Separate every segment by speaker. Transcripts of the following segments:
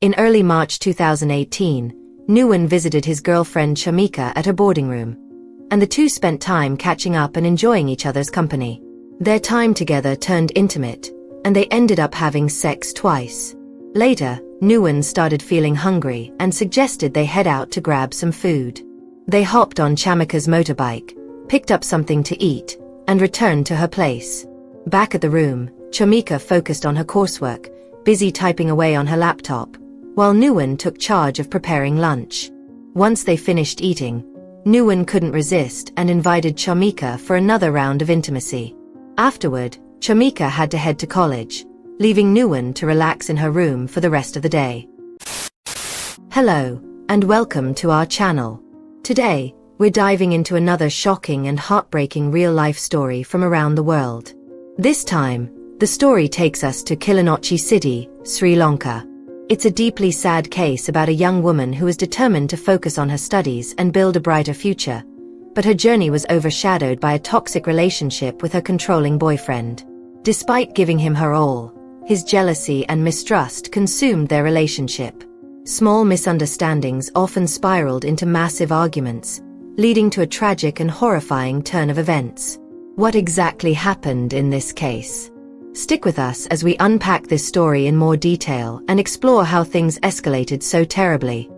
Speaker 1: In early March 2018, Nguyen visited his girlfriend Chamika at her boarding room, and the two spent time catching up and enjoying each other's company. Their time together turned intimate, and they ended up having sex twice. Later, Nguyen started feeling hungry and suggested they head out to grab some food. They hopped on Chamika's motorbike, picked up something to eat, and returned to her place. Back at the room, Chamika focused on her coursework, busy typing away on her laptop, while Nguyen took charge of preparing lunch. Once they finished eating, Nguyen couldn't resist and invited Chamika for another round of intimacy. Afterward, Chamika had to head to college, leaving Nguyen to relax in her room for the rest of the day. Hello, and welcome to our channel. Today, we're diving into another shocking and heartbreaking real-life story from around the world. This time, the story takes us to Kilinochchi City, Sri Lanka. It's a deeply sad case about a young woman who was determined to focus on her studies and build a brighter future, but her journey was overshadowed by a toxic relationship with her controlling boyfriend. Despite giving him her all, his jealousy and mistrust consumed their relationship. Small misunderstandings often spiraled into massive arguments, leading to a tragic and horrifying turn of events. What exactly happened in this case? Stick with us as we unpack this story in more detail and explore how things escalated so terribly.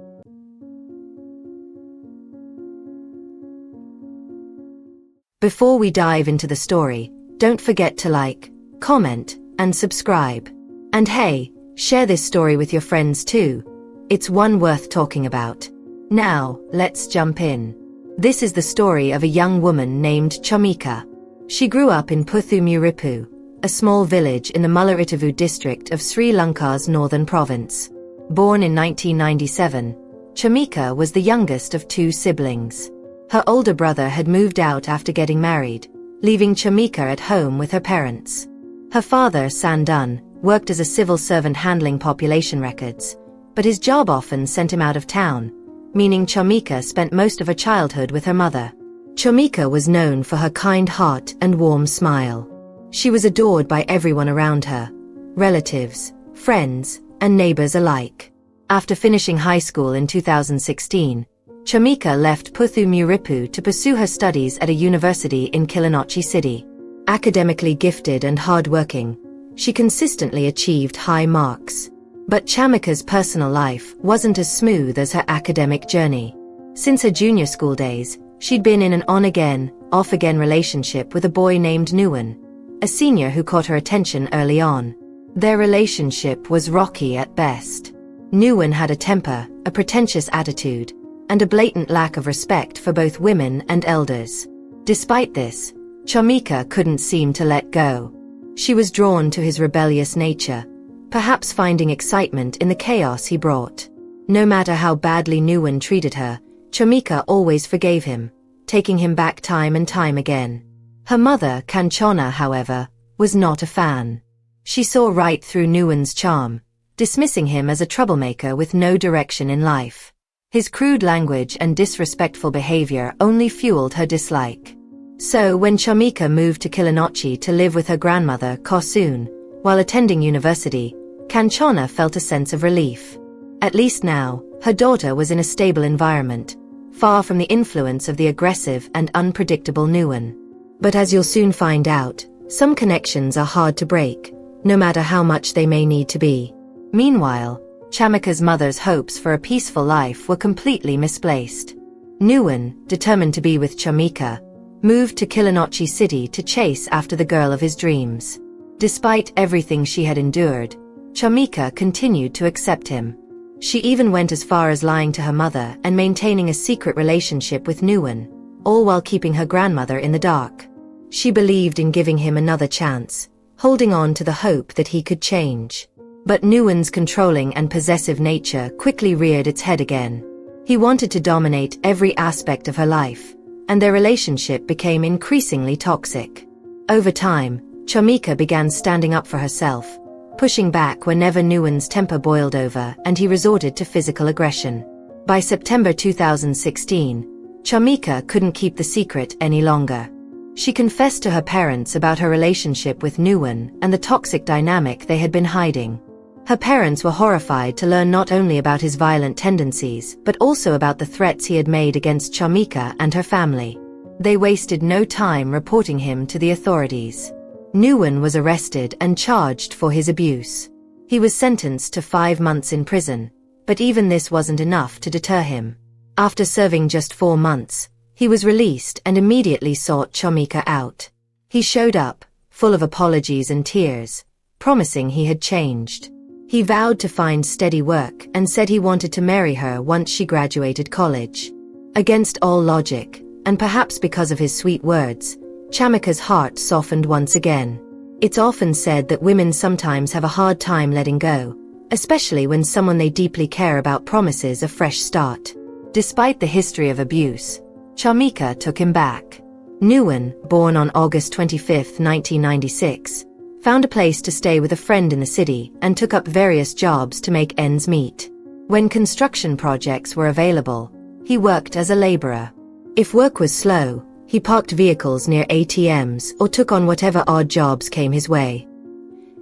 Speaker 1: Before we dive into the story, don't forget to like, comment, and subscribe. And hey, share this story with your friends too. It's one worth talking about. Now, let's jump in. This is the story of a young woman named Chamika. She grew up in Puthumuripu, a small village in the Mullaitivu district of Sri Lanka's northern province. Born in 1997, Chamika was the youngest of two siblings. Her older brother had moved out after getting married, leaving Chamika at home with her parents. Her father, Sandun, worked as a civil servant handling population records, but his job often sent him out of town, meaning Chamika spent most of her childhood with her mother. Chamika was known for her kind heart and warm smile. She was adored by everyone around her, relatives, friends, and neighbors alike. After finishing high school in 2016, Chamika left Puthumuripu to pursue her studies at a university in Kilinochchi City. Academically gifted and hardworking, she consistently achieved high marks. But Chamika's personal life wasn't as smooth as her academic journey. Since her junior school days, she'd been in an on-again, off-again relationship with a boy named Nguyen, a senior who caught her attention early on. Their relationship was rocky at best. Nguyen had a temper, a pretentious attitude, and a blatant lack of respect for both women and elders. Despite this, Chamika couldn't seem to let go. She was drawn to his rebellious nature, perhaps finding excitement in the chaos he brought. No matter how badly Nguyen treated her, Chamika always forgave him, taking him back time and time again. Her mother, Kanchana, however, was not a fan. She saw right through Nguyen's charm, dismissing him as a troublemaker with no direction in life. His crude language and disrespectful behavior only fueled her dislike. So when Chamika moved to Kilinochchi to live with her grandmother, Kosun, while attending university, Kanchana felt a sense of relief. At least now, her daughter was in a stable environment, far from the influence of the aggressive and unpredictable Nguyen. But as you'll soon find out, some connections are hard to break, no matter how much they may need to be. Meanwhile, Chamika's mother's hopes for a peaceful life were completely misplaced. Nguyen, determined to be with Chamika, moved to Kilinochchi City to chase after the girl of his dreams. Despite everything she had endured, Chamika continued to accept him. She even went as far as lying to her mother and maintaining a secret relationship with Nguyen, all while keeping her grandmother in the dark. She believed in giving him another chance, holding on to the hope that he could change. But Nguyen's controlling and possessive nature quickly reared its head again. He wanted to dominate every aspect of her life, and their relationship became increasingly toxic. Over time, Chamika began standing up for herself, pushing back whenever Nguyen's temper boiled over and he resorted to physical aggression. By September 2016, Chamika couldn't keep the secret any longer. She confessed to her parents about her relationship with Nguyen and the toxic dynamic they had been hiding. Her parents were horrified to learn not only about his violent tendencies, but also about the threats he had made against Chamika and her family. They wasted no time reporting him to the authorities. Nguyen was arrested and charged for his abuse. He was sentenced to 5 months in prison, but even this wasn't enough to deter him. After serving just 4 months, he was released and immediately sought Chamika out. He showed up, full of apologies and tears, promising he had changed. He vowed to find steady work and said he wanted to marry her once she graduated college. Against all logic, and perhaps because of his sweet words, Chamika's heart softened once again. It's often said that women sometimes have a hard time letting go, especially when someone they deeply care about promises a fresh start. Despite the history of abuse, Chamika took him back. Nguyen, born on August 25, 1996, found a place to stay with a friend in the city and took up various jobs to make ends meet. When construction projects were available, he worked as a laborer. If work was slow, he parked vehicles near ATMs or took on whatever odd jobs came his way.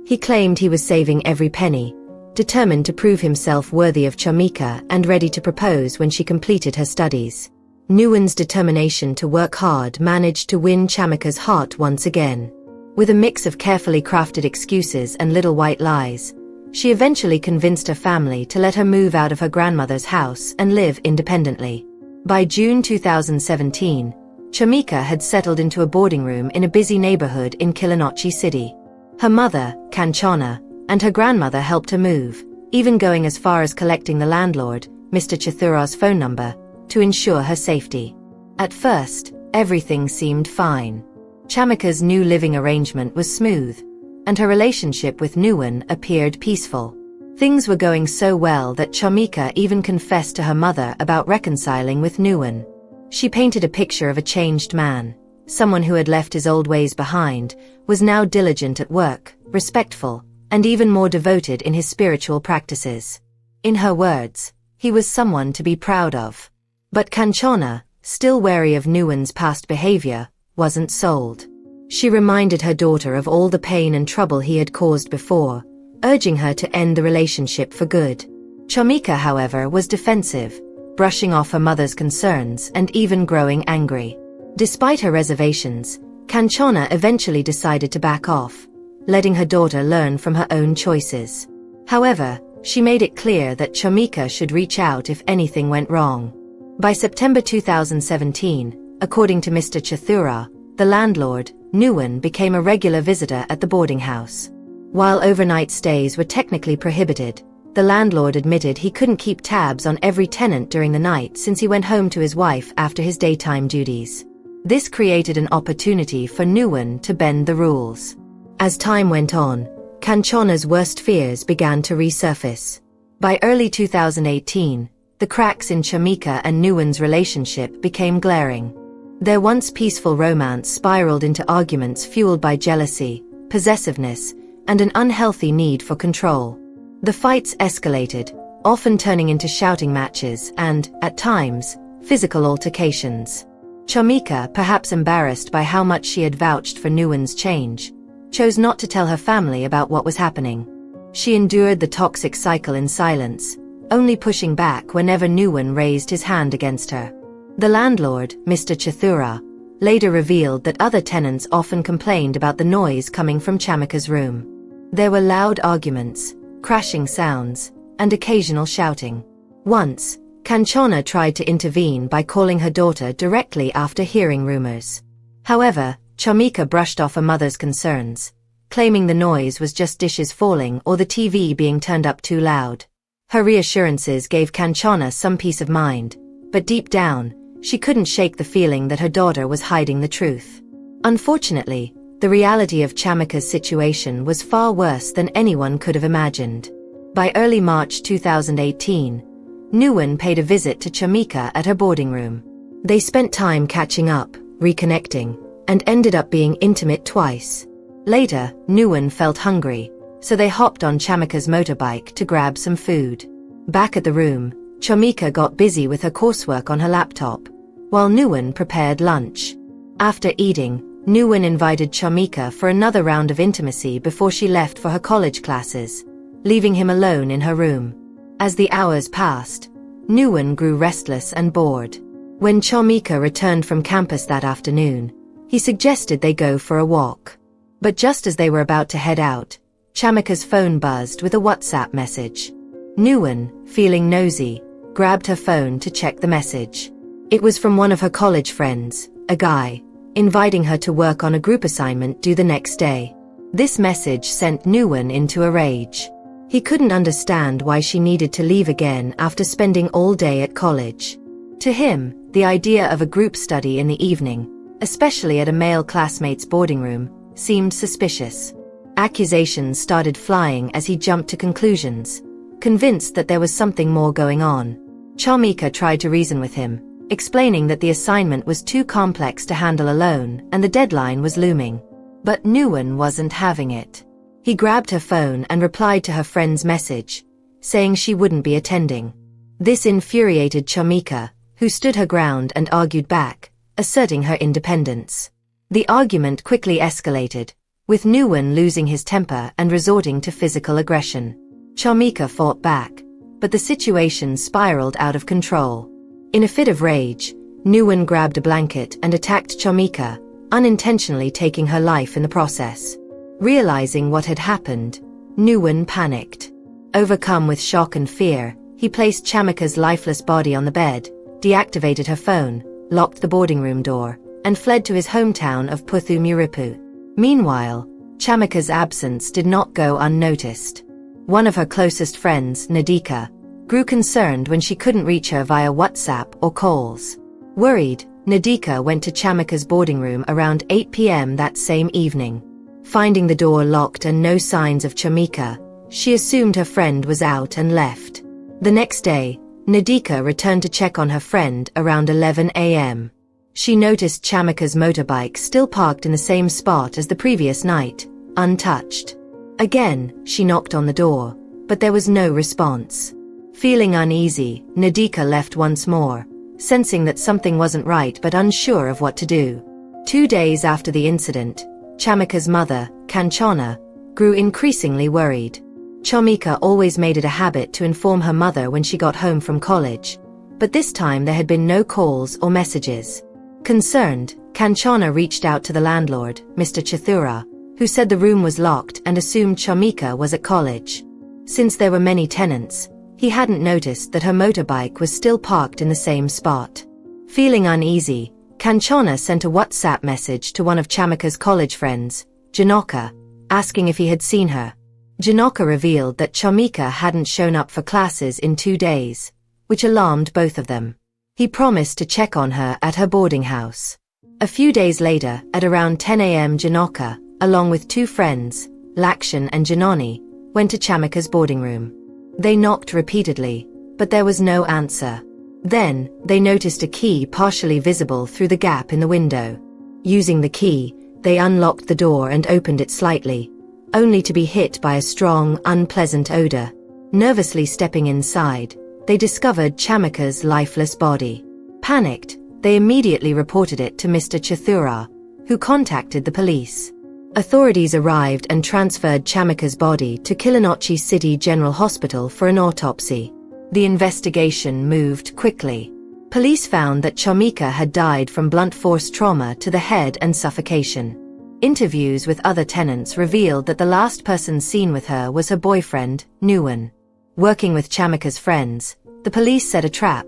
Speaker 1: He claimed he was saving every penny, determined to prove himself worthy of Chamika and ready to propose when she completed her studies. Nguyen's determination to work hard managed to win Chamika's heart once again. With a mix of carefully crafted excuses and little white lies, she eventually convinced her family to let her move out of her grandmother's house and live independently. By June 2017, Chamika had settled into a boarding room in a busy neighborhood in Kilinochchi City. Her mother, Kanchana, and her grandmother helped her move, even going as far as collecting the landlord, Mr. Chathura's phone number, to ensure her safety. At first, everything seemed fine. Chamika's new living arrangement was smooth, and her relationship with Nguyen appeared peaceful. Things were going so well that Chamika even confessed to her mother about reconciling with Nguyen. She painted a picture of a changed man, someone who had left his old ways behind, was now diligent at work, respectful, and even more devoted in his spiritual practices. In her words, he was someone to be proud of. But Kanchana, still wary of Nguyen's past behavior, wasn't sold. She reminded her daughter of all the pain and trouble he had caused before, urging her to end the relationship for good. Chamika, however, was defensive, brushing off her mother's concerns and even growing angry. Despite her reservations, Kanchana eventually decided to back off, letting her daughter learn from her own choices. However, she made it clear that Chamika should reach out if anything went wrong. By September 2017, according to Mr. Chathura, the landlord, Nguyen became a regular visitor at the boarding house. While overnight stays were technically prohibited, the landlord admitted he couldn't keep tabs on every tenant during the night since he went home to his wife after his daytime duties. This created an opportunity for Nguyen to bend the rules. As time went on, Kanchana's worst fears began to resurface. By early 2018, the cracks in Chamika and Nguyen's relationship became glaring. Their once peaceful romance spiraled into arguments fueled by jealousy, possessiveness, and an unhealthy need for control. The fights escalated, often turning into shouting matches and, at times, physical altercations. Chamika, perhaps embarrassed by how much she had vouched for Nguyen's change, chose not to tell her family about what was happening. She endured the toxic cycle in silence, only pushing back whenever Nguyen raised his hand against her. The landlord, Mr. Chathura, later revealed that other tenants often complained about the noise coming from Chamika's room. There were loud arguments, crashing sounds, and occasional shouting. Once, Kanchana tried to intervene by calling her daughter directly after hearing rumors. However, Chamika brushed off her mother's concerns, claiming the noise was just dishes falling or the TV being turned up too loud. Her reassurances gave Kanchana some peace of mind, but deep down, she couldn't shake the feeling that her daughter was hiding the truth. Unfortunately, the reality of Chamika's situation was far worse than anyone could have imagined. By early March 2018, Nguyen paid a visit to Chamika at her boarding room. They spent time catching up, reconnecting, and ended up being intimate twice. Later, Nguyen felt hungry, so they hopped on Chamika's motorbike to grab some food. Back at the room, Chamika got busy with her coursework on her laptop, while Nguyen prepared lunch. After eating, Nguyen invited Chamika for another round of intimacy before she left for her college classes, leaving him alone in her room. As the hours passed, Nguyen grew restless and bored. When Chamika returned from campus that afternoon, he suggested they go for a walk. But just as they were about to head out, Chamika's phone buzzed with a WhatsApp message. Nguyen, feeling nosy, grabbed her phone to check the message. It was from one of her college friends, a guy, inviting her to work on a group assignment due the next day. This message sent Nguyen into a rage. He couldn't understand why she needed to leave again after spending all day at college. To him, the idea of a group study in the evening, especially at a male classmate's boarding room, seemed suspicious. Accusations started flying as he jumped to conclusions, convinced that there was something more going on. Chamika tried to reason with him, explaining that the assignment was too complex to handle alone and the deadline was looming. But Nguyen wasn't having it. He grabbed her phone and replied to her friend's message, saying she wouldn't be attending. This infuriated Chamika, who stood her ground and argued back, asserting her independence. The argument quickly escalated, with Nguyen losing his temper and resorting to physical aggression. Chamika fought back, but the situation spiraled out of control. In a fit of rage, Nguyen grabbed a blanket and attacked Chamika, unintentionally taking her life in the process. Realizing what had happened, Nguyen panicked. Overcome with shock and fear, he placed Chamika's lifeless body on the bed, deactivated her phone, locked the boarding room door, and fled to his hometown of Puthu Muripu. Meanwhile, Chamika's absence did not go unnoticed. One of her closest friends, Nadika, grew concerned when she couldn't reach her via WhatsApp or calls. Worried, Nadika went to Chamika's boarding room around 8 p.m. that same evening. Finding the door locked and no signs of Chamika, she assumed her friend was out and left. The next day, Nadika returned to check on her friend around 11 a.m. She noticed Chamika's motorbike still parked in the same spot as the previous night, untouched. Again, she knocked on the door, but there was no response. Feeling uneasy, Nadika left once more, sensing that something wasn't right but unsure of what to do. 2 days after the incident, Chamika's mother, Kanchana, grew increasingly worried. Chamika always made it a habit to inform her mother when she got home from college, but this time there had been no calls or messages. Concerned, Kanchana reached out to the landlord, Mr. Chithura, who said the room was locked and assumed Chamika was at college. Since there were many tenants, he hadn't noticed that her motorbike was still parked in the same spot. Feeling uneasy, Kanchana sent a WhatsApp message to one of Chamika's college friends, Janaka, asking if he had seen her. Janaka revealed that Chamika hadn't shown up for classes in 2 days, which alarmed both of them. He promised to check on her at her boarding house. A few days later, at around 10 a.m. Janaka, along with 2 friends, Lakshan and Janani, went to Chamika's boarding room. They knocked repeatedly, but there was no answer. Then, they noticed a key partially visible through the gap in the window. Using the key, they unlocked the door and opened it slightly, only to be hit by a strong, unpleasant odor. Nervously stepping inside, they discovered Chamika's lifeless body. Panicked, they immediately reported it to Mr. Chithura, who contacted the police. Authorities arrived and transferred Chamika's body to Kilinochchi City General Hospital for an autopsy. The investigation moved quickly. Police found that Chamika had died from blunt force trauma to the head and suffocation. Interviews with other tenants revealed that the last person seen with her was her boyfriend, Nguyen. Working with Chamika's friends, the police set a trap,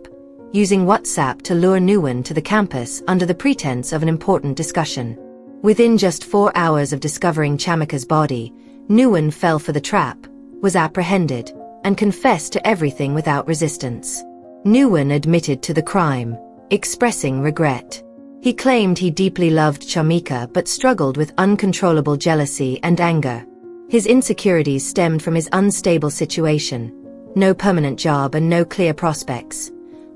Speaker 1: using WhatsApp to lure Nguyen to the campus under the pretense of an important discussion. Within just 4 hours of discovering Chamika's body, Nguyen fell for the trap, was apprehended, and confessed to everything without resistance. Nguyen admitted to the crime, expressing regret. He claimed he deeply loved Chamika but struggled with uncontrollable jealousy and anger. His insecurities stemmed from his unstable situation, no permanent job and no clear prospects,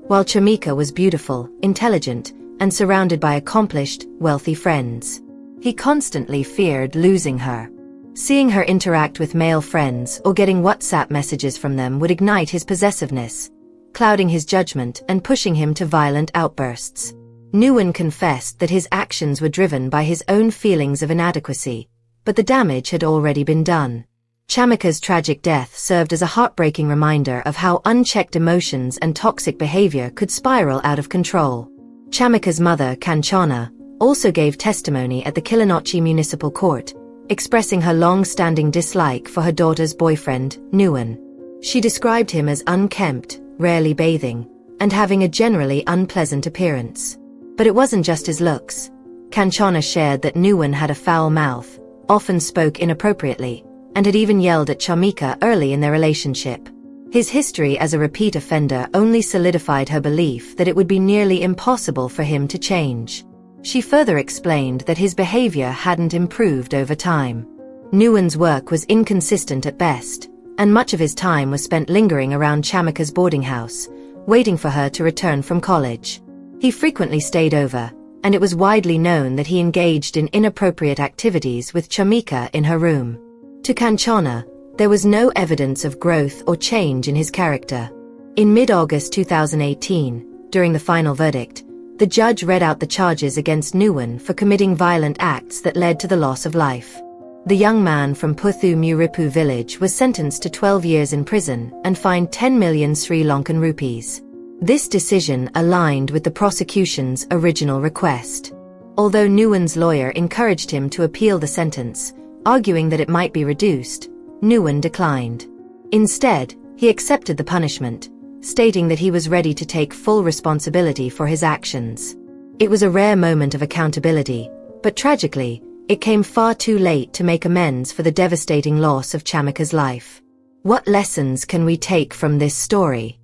Speaker 1: while Chamika was beautiful, intelligent, and surrounded by accomplished, wealthy friends. He constantly feared losing her. Seeing her interact with male friends or getting WhatsApp messages from them would ignite his possessiveness, clouding his judgment and pushing him to violent outbursts. Nguyen confessed that his actions were driven by his own feelings of inadequacy, but the damage had already been done. Chamika's tragic death served as a heartbreaking reminder of how unchecked emotions and toxic behavior could spiral out of control. Chamika's mother, Kanchana, also gave testimony at the Kilinochchi Municipal Court, expressing her long-standing dislike for her daughter's boyfriend, Nuwan. She described him as unkempt, rarely bathing, and having a generally unpleasant appearance. But it wasn't just his looks. Kanchana shared that Nuwan had a foul mouth, often spoke inappropriately, and had even yelled at Chamika early in their relationship. His history as a repeat offender only solidified her belief that it would be nearly impossible for him to change. She further explained that his behavior hadn't improved over time. Nuwan's work was inconsistent at best, and much of his time was spent lingering around Chamika's boarding house, waiting for her to return from college. He frequently stayed over, and it was widely known that he engaged in inappropriate activities with Chamika in her room. To Kanchana, there was no evidence of growth or change in his character. In mid-August 2018, during the final verdict, the judge read out the charges against Nuwan for committing violent acts that led to the loss of life. The young man from Puthu Muripu village was sentenced to 12 years in prison and fined 10 million Sri Lankan rupees. This decision aligned with the prosecution's original request. Although Nuwan's lawyer encouraged him to appeal the sentence, arguing that it might be reduced, Nuwan declined. Instead, he accepted the punishment, stating that he was ready to take full responsibility for his actions. It was a rare moment of accountability, but tragically, it came far too late to make amends for the devastating loss of Chamika's life. What lessons can we take from this story?